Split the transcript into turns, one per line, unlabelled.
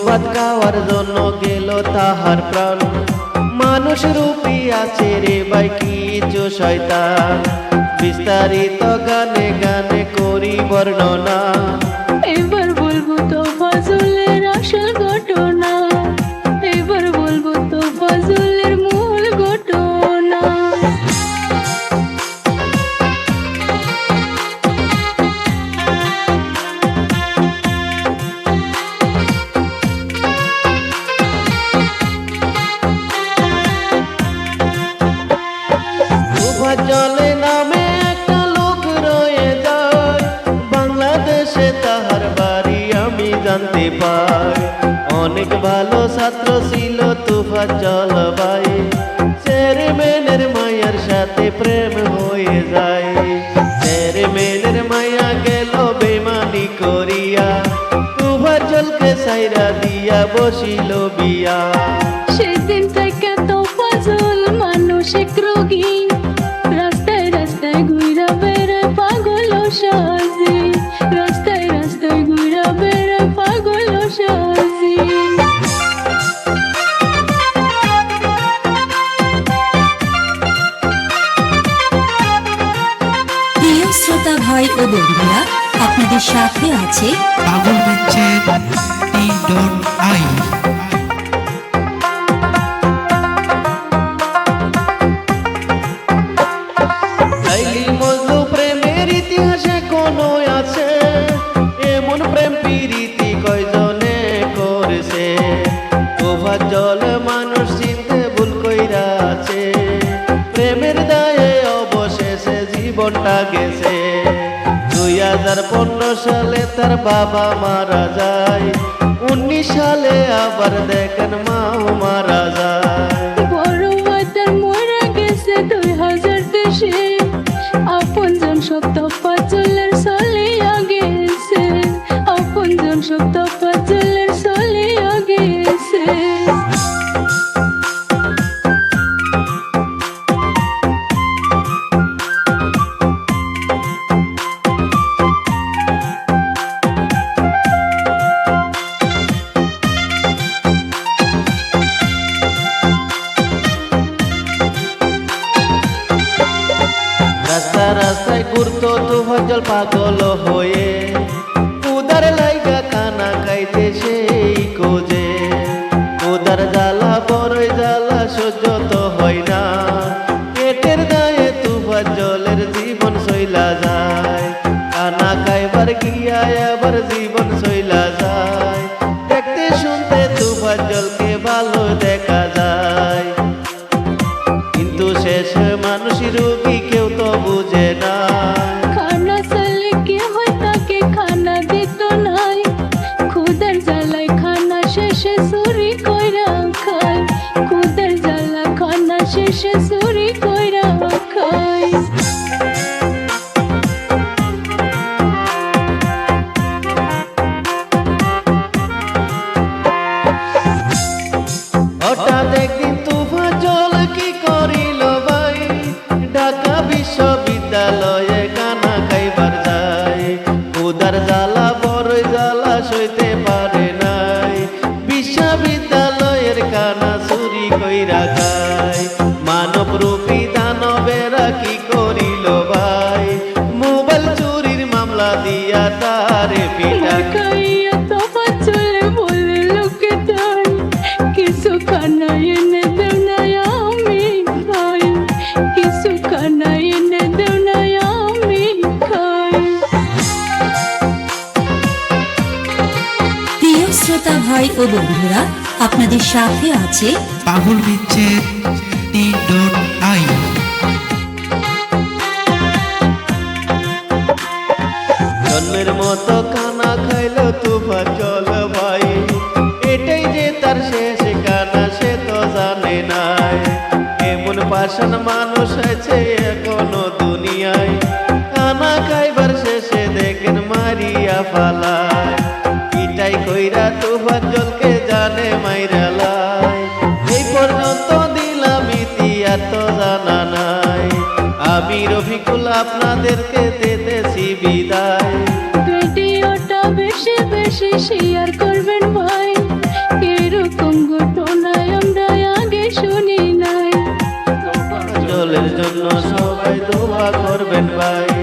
ভাত খাওয়ার জন্য গেল তাহার প্রাণ। মানুষ রূপী আছে রে ভাই কিছু শয়তান, বিস্তারিত গানে গানে করি বর্ণনা।
এবার বলবো তো ফজলের আসল ঘটনা, এবার বলবো তো ফজলের মূল ঘটনা।
জলে নামে একটা লোক রয়ে যায়, বাংলাদেশে তাহার বাড়ি আমি জানতে পাই। অনেক ভালো ছাত্র ছিল তুফাজ্জল ভাই, চেয়ারম্যানের মায়ের সাথে প্রেম হয়ে যায়। চেয়ারম্যানের মায়া গেল বেমানি করিয়া, তুফাজ্জলকে সাইরা দিয়া বসিল বিয়া।
সেদিন থেকে তো ফজল মানসিক রোগী, রাস্তায় রাস্তায় ঘুরা বেড়ায় পাগল সাজি, রাস্তায় রাস্তায় ঘুরা বেড়ায় পাগল সাজি।
প্রিয় শ্রোতা ভাই ও বন্ধুরা, আপনাদের সাথে আছে
পাগল বিচ্ছেদ.টি.আই।
লাইলি মজনু প্রেমের ইতিহাসে কোনো আছে, এমন প্রেম প্রীতি কয়জনে করেছে। তোফাজ্জল মানুষ চিনতে ভুল কইরা আছে, প্রেমের দায়ে অবশেষে জীবনটা গেছে। 2015 সালে তার বাবা মারা যায়, 19 সালে আবার দেখেন মাও মারা যায়।
বড় বাজার মরে গেছে 2000 দেশে, আপনজন সব তোফাজ্জলের চলিয়া গেছে, আপনজন সব তোফাজ্জলের চলিয়া গেছে।
রাস্তা রাস্তায় ঘুরতো তুফাজ্জল পাগল হয়ে, উদার লাইগা কানা খাইতে সেই খোঁজে। উদার জ্বালা বড়ই জ্বালা সহ্য তো হয় না, পেটের দায়ে তুফাজ্জলের জীবন চইলা যায়। কানা খাইবার গিয়া আবার জীবন চইলা যায়, দেখতে শুনতে তুফাজ্জলকে ভালো দেখা যায়। কিন্তু শেষ মানুষ রোগী কেউ তো বুঝে না,
খানা চালে কি হয় তাকে খানা দিত নাই, খুদের জ্বালায় খানা শেষে চুরি কইরা খায়, খুদের জ্বালা খানা শেষে চুরি কইরা খায়।
হঠাৎ একদিন তুফাজ্জল কি করিল ভাই, ঢাকা বিশ্ববিদ্যালয়ে কানা খাইবার যায়। উদার জ্বালা বড়ই জ্বালা সইতে পারে নাই, বিশ্ববিদ্যালয়ের কানা চুরি কইরা খায়। মানব রূপী দানবেরা কি করিল ভাই, মোবাইল চুরির মামলা দিয়া তারে পিটা।
খাইয়া তোফাজ্জলে বলে লোকে তাই, কিছু খানা এনে দেও না আমি খাই, কিছু খানা এনে দেও না আমি খাই।
প্রিয় শ্রোতা ভাই ও বন্ধুরা, আপনাদের সাথে আছে
পাগল বিচ্ছেদ.টি.আই।
জন্মের মতো কানা খাইল তুফাজ্জল ভাই, এটাই যে তার শেষ কানা সে তো জানে নাই। এমন পাষাণ মানুষ আছে এখনো দুনিয়ায়, কানা খাইবার শেষে দেখেন মারিয়া ফালায়। এটাই কইরা তুফাজ্জলকে জানে মাইরা লাই। এই পর্যন্ত দিলাম ইতিহাস তো জানা নাই, আমি রফিকুল আপনাদেরকে দিতেছি বিদায়।
ভিডিওটা বেশি বেশি শেয়ার করবেন ভাই, শুনি নাই।
জলের জন্য সবাই দোয়া করবেন ভাই।